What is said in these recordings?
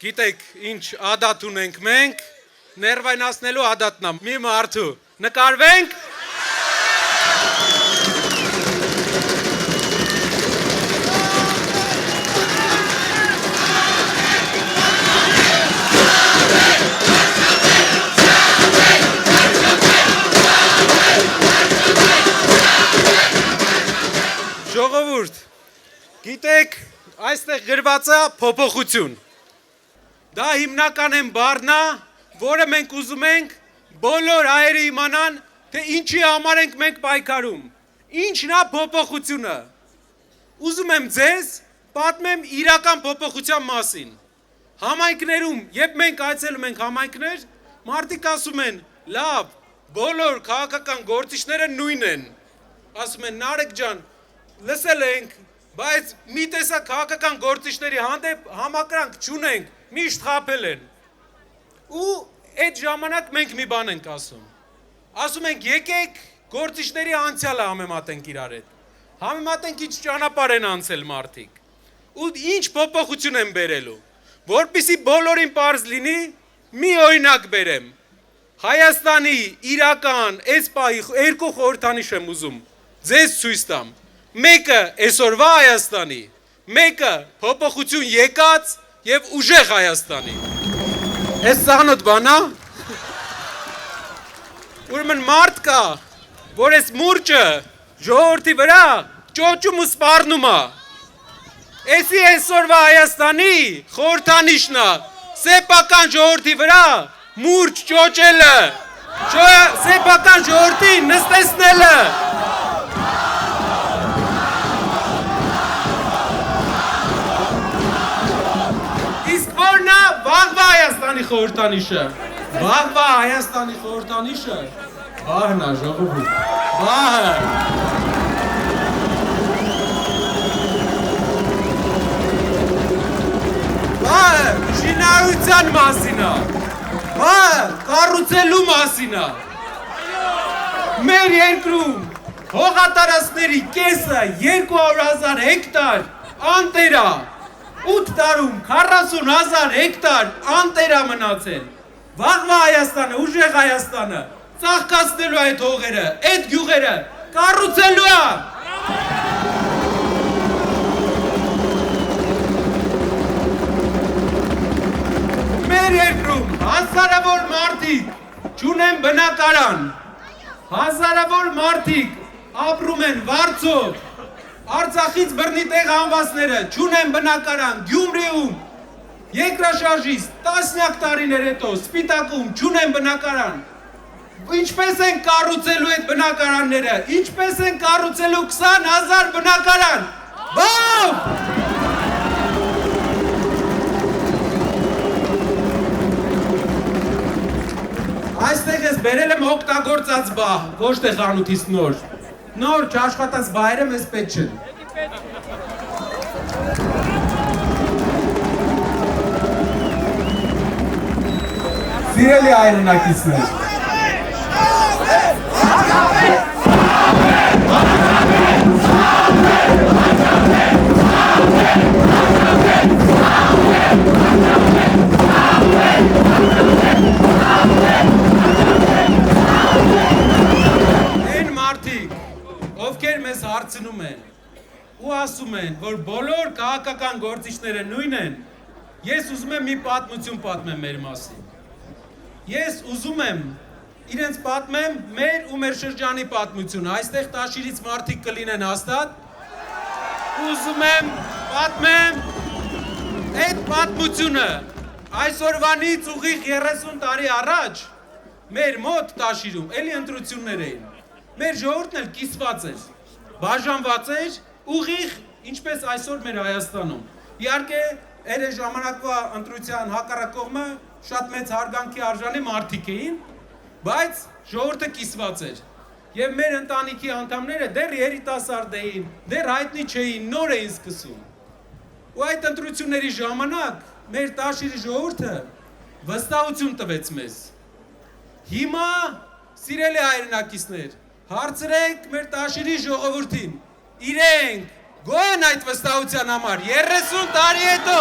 Գիտեք, ինչ ադատ ունենք մենք, ներվայնացնելու ադատն է, մի մարդու, նկարվենք։ Ժողովուրդ, գիտեք, այստեղ գրված է փոփոխություն։ Դա հիմնական բառն է, որը մենք ուզում ենք բոլոր հայերը իմանան, թե ինչի համար ենք մենք պայքարում։ Ինչն է փոփոխությունը։ Ուզում եմ ձեզ պատմեմ իրական փոփոխության մասին։ Համայնքներում, երբ մենք այցելում ենք համայնքներ, մարդիկ ասում են, լավ, բոլոր քաղաքական գործիչները նույն են։ Ասում են, Նարեկ ջան, լսել ենք, բայց մի տեսակ քաղաքական գործիչների հանդեպ համակրանք չունենք, միշտ խաբել են։ Ու այդ ժամանակ մենք մի բան ենք ասում։ Ասում ենք, եկեք գործիչների անցյալը համեմատենք իրար հետ։ Համեմատենք ինչ ճանապարհ են անցել մարդիկ։ Ու ինչ փոփոխություն են բերելու։ Որպեսզի բոլորին պարզ լինի, մի օրինակ բերեմ։ Հայաստանի իրական այս պահի երկու խորհրդանիշ եմ ուզում ձեզ ցույց տամ։ Մեկը այսօրվա Հայաստանի, մեկը փոփոխություն եկած եւ ուժեղ Հայաստանի։ Այս սաղնոտ բան է։ Ուրեմն մարդ կա, որ այս մուրճը ժողովրդի վրա ճոճում ու սպառնում է։ Էսի այսօրվա Հայաստանի խորհրդանիշն է, սեփական ժողովրդի վրա մուրճ ճոճելը, սեփական ժողովրդի նստեցնելը։ Վաղվա Հայաստանի խորհրդանիշը, վաղվա Հայաստանի խորհրդանիշը, վաղն է ժողովուրդ, վաղը։ Վաղը շինարարության մասին է, վաղը կառուցելու մասին է։ Մեր երկրում հողատարածքների կեսը 200,000 հեկտար անտեր է։ 8 տարում 40,000 հեկտար անտեր է մնացել։ Վաղվա Հայաստանը, ուժեղ Հայաստանը, ծաղկացնելու այդ հողերը, այդ գյուղերը, կառուցելու է։ Մեր երկրում հազարավոր մարդիկ չունեն բնակարան, հազարավոր մարդիկ ապրում են վարձով, Արցախից բռնի տեղ անվածները չունեն բնակարան, Գյումրիում, երկրաշարժից տասնյակ տարիներ հետո Սպիտակում չունեն բնակարան։ Ինչպես են կառուցելու այդ բնակարանները, ինչպես են կառուցելու 20,000 բնակարան։ Բավ! Այստեղ ես բերել եմ օգտագործած բահ, ոչ թե խանութից նոր։ Նոր չաշխատած բայրը մեզ պետք չեն։ Սիրելի հայրենակիցներ։ Ովքեր մեզ հարցնում են ու ասում են, որ բոլոր քաղաքական գործիչները նույն են, ես ուզում եմ մի պատմություն պատմեմ մեր մասին։ Ես ուզում եմ իրենց պատմեմ մեր ու մեր շրջանի պատմությունը, այստեղ Տաշիրից մարդիկ կլինեն հաստատ, ուզում եմ պատմեմ այդ պատմությունը, այսօրվանից ուղիղ 30 տարի առաջ մեր մոտ Տաշիրում էլի ընտրություններ էին, մեր ժողովուրդն էլ կիսված էր, բաժանված էր, ուղիղ, ինչպես այսօր մեր Հայաստանում։ Իհարկե, այդ ժամանակվա ընտրության հակառակ կողմը շատ մեծ հարգանքի արժանի մարդիկ էին, բայց ժողովուրդը կիսված էր։ Եվ մեր ընտանիքի անդամները դեռ երիտասարդ էին, դեռ հայտնի չէին, նոր էին սկսում։ Ու այդ ընտրությունների ժամանակ մեր Տաշիրի ժողովուրդը վստահություն տվեց մեզ։ Հիմա, սիրելի հայրենակիցներ, հարցրեք մեր Տաշիրի ժողովրդին, իրենք գոհ են այդ վստահության համար 30 տարի հետո։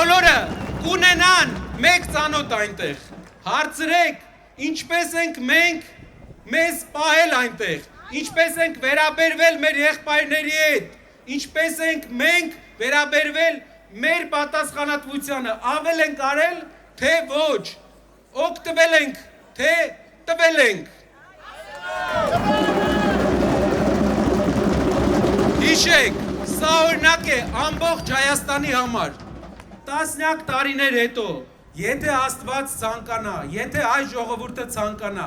բոլորը կունենան մեկ ծանոթ այնտեղ։ Հարցրեք, ինչպես ենք մենք մեզ պահել այնտեղ, ինչպես ենք վերաբերվել մեր եղբայրների հետ, ինչպես ենք մենք վերաբերվել մեր պատասխանատվությանը, ավել ենք արել, թե ոչ, օգտվել ենք, թե տվել ենք։ Հիշեք, սա օրինակ է ամբողջ Հայաստանի համար, տասնյակ տարիներ հետո, եթե Աստված ցանկանա, եթե այս ժողովուրդը ցանկանա,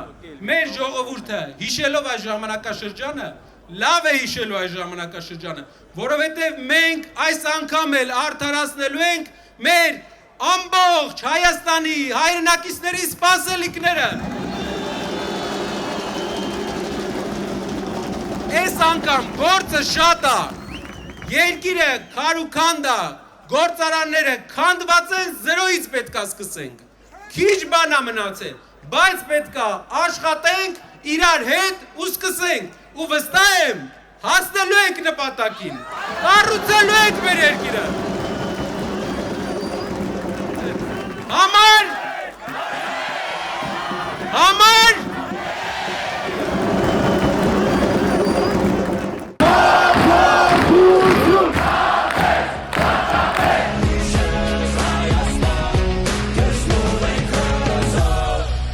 մեր ժողովուրդը հիշելով այս ժամանակաշրջանը, լավ է հիշելու այս ժամանակաշրջանը, որովհետև մենք այս անգամ էլ արդարացնելու ենք մեր ամբողջ Հայաստանի հայրենակիցների սպասելիքները։ Այս անգամ գործը շատ է, երկիրը քար ու քանդ է, գործարանները քանդված են, զրոյից պետք է սկսենք, քիչ բան է մնացել, բայց պետք է աշխատենք իրար հետ ու սկսենք ու վստահ եմ հասնելու ենք նպատակին, կառուցելու ենք մեր երկիրը։